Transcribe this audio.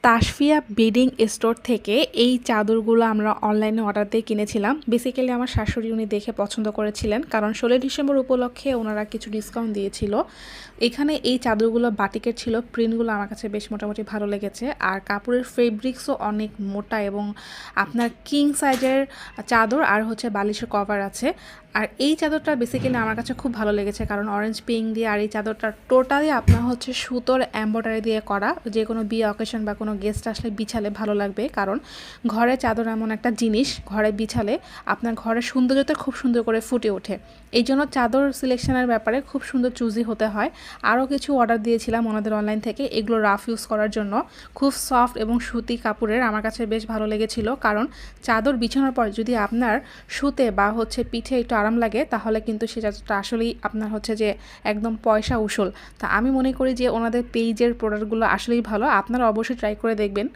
Tasfia bedding store থেকে এই চাদরগুলো আমরা অনলাইনে অর্ডার দিয়ে কিনেছিলাম। বেসিক্যালি আমার শাশুড়ি উনি দেখে পছন্দ করেছিলেন, কারণ 16 ডিসেম্বর উপলক্ষে ওনারা কিছু ডিসকাউন্ট দিয়েছিল। এখানে এই চাদরগুলো বাটিকের ছিল, প্রিন্টগুলো আমার কাছে বেশ মোটামুটি ভালো লেগেছে। আর কাপড়ের ফেব্রিক্সও অনেক মোটা এবং আপনার কিং সাইজের চাদর আর হচ্ছে বালিশের কভার আছে। আর এই চাদরটা বেসিক্যালি আমার কাছে খুব ভালো লেগেছে, কারণ অরেঞ্জ পিঙ্ক দিয়ে, আর এই চাদরটা টোটালি আপনার হচ্ছে সুতোর এমব্রয়ডারি দিয়ে করা। যে কোনো বিয়ে অকেশন বা কোনো গেস্ট আসলে বিছালে ভালো লাগবে, কারণ ঘরে চাদর এমন একটা জিনিস, ঘরে বিছালে আপনার ঘরের সৌন্দর্যতা খুব সুন্দর করে ফুটে ওঠে। এই জন্য চাদর সিলেকশনের ব্যাপারে খুব সুন্দর চুজি হতে হয়। আরও কিছু অর্ডার দিয়েছিলাম ওনাদের অনলাইন থেকে, এগুলো রাফ ইউজ করার জন্য। খুব সফট এবং সুতি কাপড়ের, আমার কাছে বেশ ভালো লেগেছিল। কারণ চাদর বিছানোর পর যদি আপনার শুতে বা হচ্ছে পিঠে একটু আরাম লাগে, তাহলে কিন্তু সে চাদরটা আসলেই আপনার হচ্ছে যে একদম পয়সা উসুল। তা আমি মনে করি যে ওনাদের পেজের প্রোডাক্টগুলো আসলেই ভালো, আপনারা অবশ্যই ট্রাই করে দেখবেন।